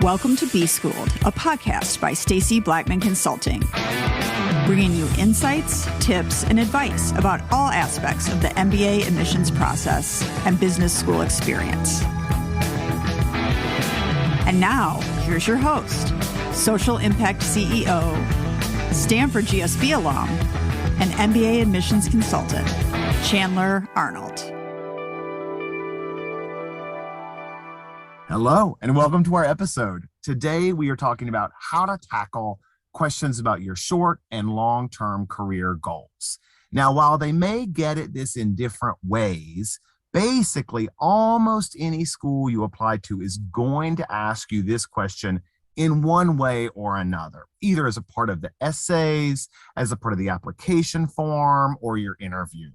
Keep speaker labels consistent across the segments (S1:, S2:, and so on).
S1: Welcome to Be Schooled, a podcast by Stacy Blackman Consulting, bringing you insights, tips, and advice about all aspects of the MBA admissions process and business school experience. And now, here's your host, Social Impact CEO, Stanford GSB alum, and MBA admissions consultant, Chandler Arnold.
S2: Hello, and welcome to our episode. Today, we are talking about how to tackle questions about your short and long-term career goals. Now, while they may get at this in different ways, basically almost any school you apply to is going to ask you this question in one way or another, either as a part of the essays, as a part of the application form, or your interview.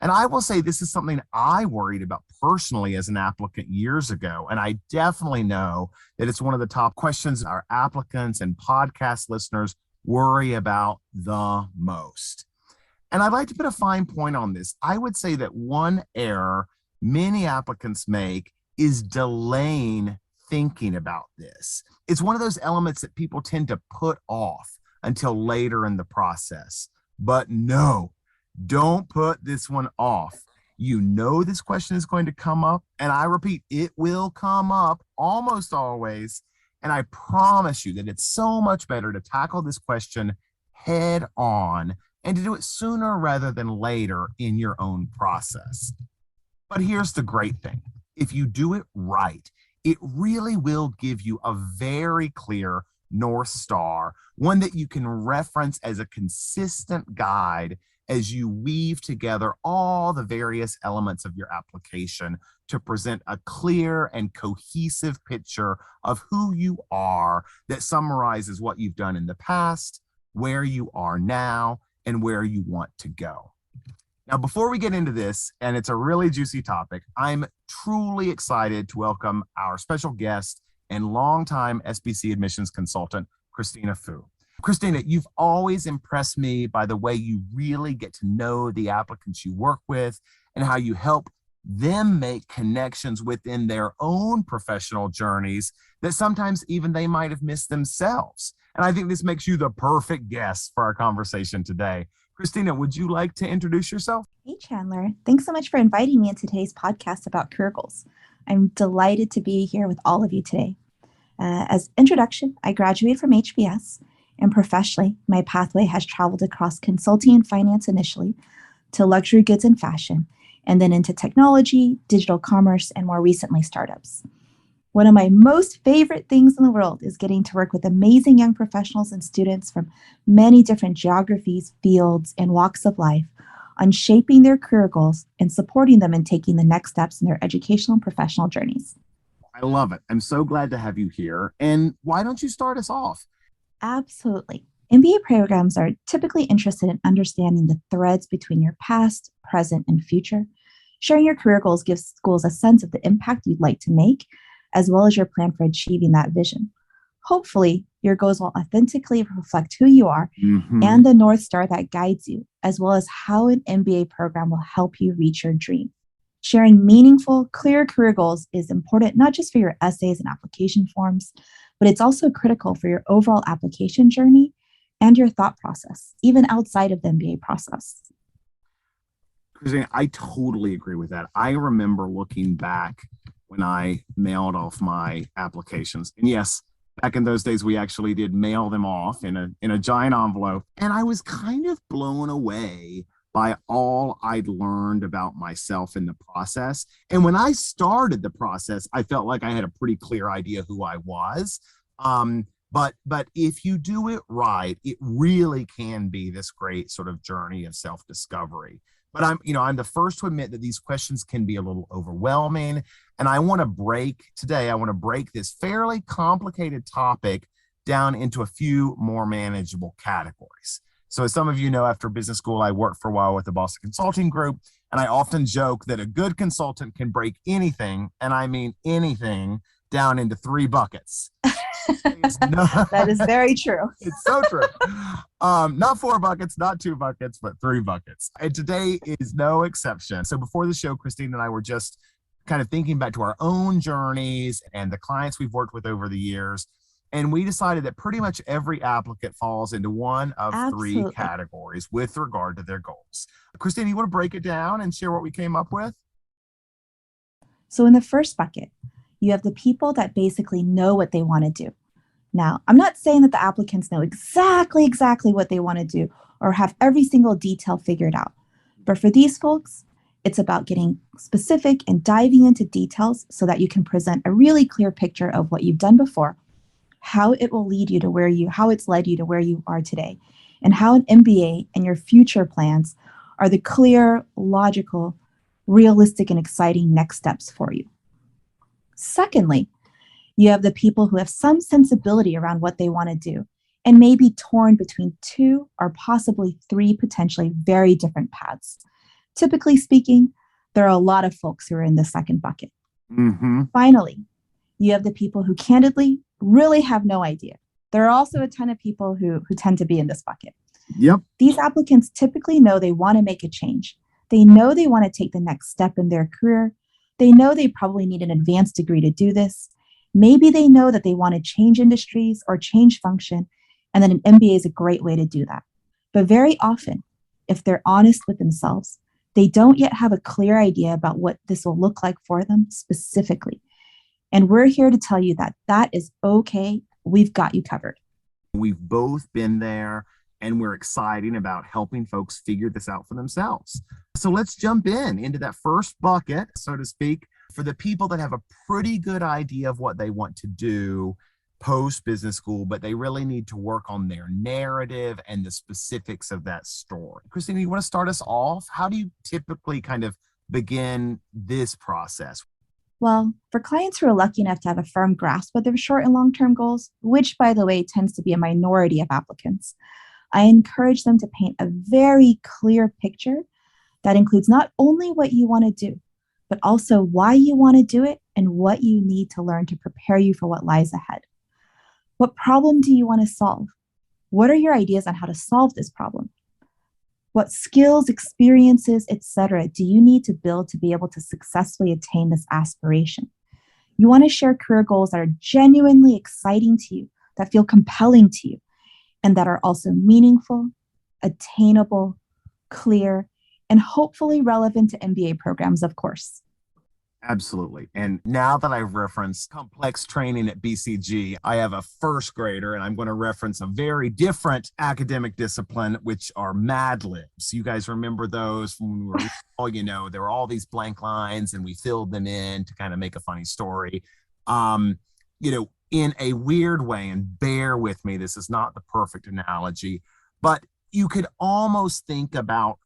S2: And I will say this is something I worried about personally as an applicant years ago. And I definitely know that it's one of the top questions our applicants and podcast listeners worry about the most. And I'd like to put a fine point on this. I would say that one error many applicants make is delaying thinking about this. It's one of those elements that people tend to put off until later in the process. But no, don't put this one off. You know this question is going to come up, and I repeat, it will come up almost always. And I promise you that it's so much better to tackle this question head on and to do it sooner rather than later in your own process. But here's the great thing. If you do it right, it really will give you a very clear North Star, one that you can reference as a consistent guide as you weave together all the various elements of your application to present a clear and cohesive picture of who you are that summarizes what you've done in the past, where you are now, and where you want to go. Now, before we get into this, and it's a really juicy topic, I'm truly excited to welcome our special guest and longtime SBC admissions consultant, Christina Fu. Christina, you've always impressed me by the way you really get to know the applicants you work with and how you help them make connections within their own professional journeys that sometimes even they might have missed themselves. And I think this makes you the perfect guest for our conversation today. Christina, would you like to introduce yourself?
S3: Hey, Chandler. Thanks so much for inviting me into today's podcast about career goals. I'm delighted to be here with all of you today. As introduction, I graduated from HBS. And professionally, my pathway has traveled across consulting and finance initially, to luxury goods and fashion, and then into technology, digital commerce, and more recently, startups. One of my most favorite things in the world is getting to work with amazing young professionals and students from many different geographies, fields, and walks of life on shaping their career goals and supporting them in taking the next steps in their educational and professional journeys.
S2: I love it. I'm so glad to have you here. And why don't you start us off?
S3: Absolutely. MBA programs are typically interested in understanding the threads between your past, present, and future. Sharing your career goals gives schools a sense of the impact you'd like to make, as well as your plan for achieving that vision. Hopefully, your goals will authentically reflect who you are and the North Star that guides you, as well as how an MBA program will help you reach your dream. Sharing meaningful, clear career goals is important not just for your essays and application forms, but it's also critical for your overall application journey and your thought process, even outside of the MBA process.
S2: Christina, I totally agree with that. I remember looking back when I mailed off my applications. And yes, back in those days, we actually did mail them off in a giant envelope. And I was kind of blown away by all I'd learned about myself in the process. And when I started the process, I felt like I had a pretty clear idea who I was. But if you do it right, it really can be this great sort of journey of self-discovery. But I'm the first to admit that these questions can be a little overwhelming. And I want to break this fairly complicated topic down into a few more manageable categories. So as some of you know, after business school, I worked for a while with the Boston Consulting Group, and I often joke that a good consultant can break anything, and I mean anything, down into 3 buckets.
S3: That is very true.
S2: It's so true. Not 4 buckets, not 2 buckets, but 3 buckets. And today is no exception. So before the show, Christine and I were just kind of thinking back to our own journeys and the clients we've worked with over the years. And we decided that pretty much every applicant falls into one of three
S3: Absolutely.
S2: categories with regard to their goals. Christine, you want to break it down and share what we came up with?
S3: So in the first bucket, you have the people that basically know what they want to do. Now, I'm not saying that the applicants know exactly what they want to do or have every single detail figured out. But for these folks, it's about getting specific and diving into details so that you can present a really clear picture of what you've done before, how it will lead you to how it's led you to where you are today, and how an MBA and your future plans are the clear, logical, realistic, and exciting next steps for you. Secondly, you have the people who have some sensibility around what they want to do and may be torn between two or possibly three potentially very different paths. Typically speaking, there are a lot of folks who are in the second bucket. Finally, you have the people who candidly really have no idea. There are also a ton of people who tend to be in this bucket.
S2: Yep.
S3: These applicants typically know they want to make a change. They know they want to take the next step in their career. They know they probably need an advanced degree to do this. Maybe they know that they want to change industries or change function, and then an MBA is a great way to do that. But very often, if they're honest with themselves, they don't yet have a clear idea about what this will look like for them specifically. And we're here to tell you that that is okay. We've got you covered.
S2: We've both been there, and we're excited about helping folks figure this out for themselves. So let's jump into that first bucket, so to speak, for the people that have a pretty good idea of what they want to do post business school, but they really need to work on their narrative and the specifics of that story. Christina, you want to start us off? How do you typically kind of begin this process?
S3: Well, for clients who are lucky enough to have a firm grasp of their short and long-term goals, which, by the way, tends to be a minority of applicants, I encourage them to paint a very clear picture that includes not only what you want to do, but also why you want to do it and what you need to learn to prepare you for what lies ahead. What problem do you want to solve? What are your ideas on how to solve this problem? What skills, experiences, etc. do you need to build to be able to successfully attain this aspiration? You want to share career goals that are genuinely exciting to you, that feel compelling to you, and that are also meaningful, attainable, clear, and hopefully relevant to MBA programs, of course.
S2: Absolutely. And now that I've referenced complex training at BCG, I have a first grader, and I'm going to reference a very different academic discipline, which are Mad Libs. You guys remember those from when we were all, there were all these blank lines and we filled them in to kind of make a funny story. In a weird way, and bear with me, this is not the perfect analogy, but you could almost think about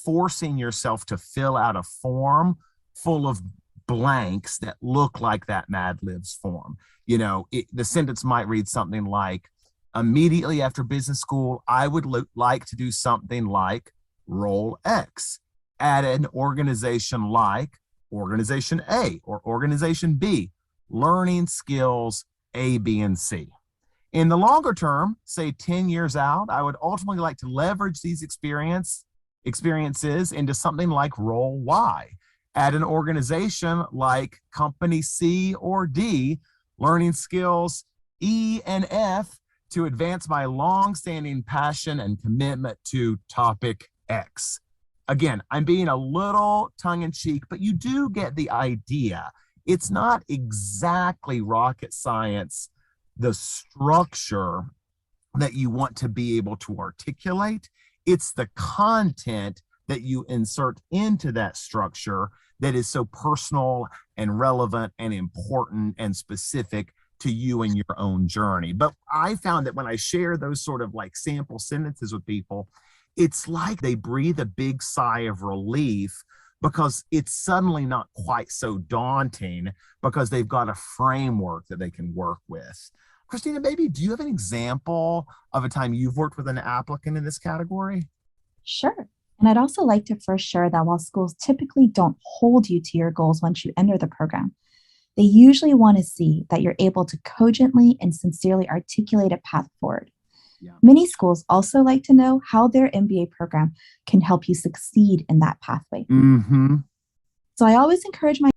S2: forcing yourself to fill out a form full of blanks that look like that Mad Libs form. The sentence might read something like, immediately after business school, I would like to do something like role X at an organization like organization A or organization B, learning skills A, B, and C. In the longer term, say 10 years out, I would ultimately like to leverage these experiences into something like role Y at an organization like company C or D, learning skills E and F to advance my long-standing passion and commitment to topic X. Again, I'm being a little tongue-in-cheek, but you do get the idea. It's not exactly rocket science, the structure that you want to be able to articulate. It's the content that you insert into that structure that is so personal and relevant and important and specific to you and your own journey. But I found that when I share those sort of like sample sentences with people, it's like they breathe a big sigh of relief because it's suddenly not quite so daunting because they've got a framework that they can work with. Christina, maybe do you have an example of a time you've worked with an applicant in this category?
S3: Sure. And I'd also like to first share that while schools typically don't hold you to your goals once you enter the program, they usually want to see that you're able to cogently and sincerely articulate a path forward. Yeah. Many schools also like to know how their MBA program can help you succeed in that pathway.
S2: Mm-hmm.
S3: So I always encourage my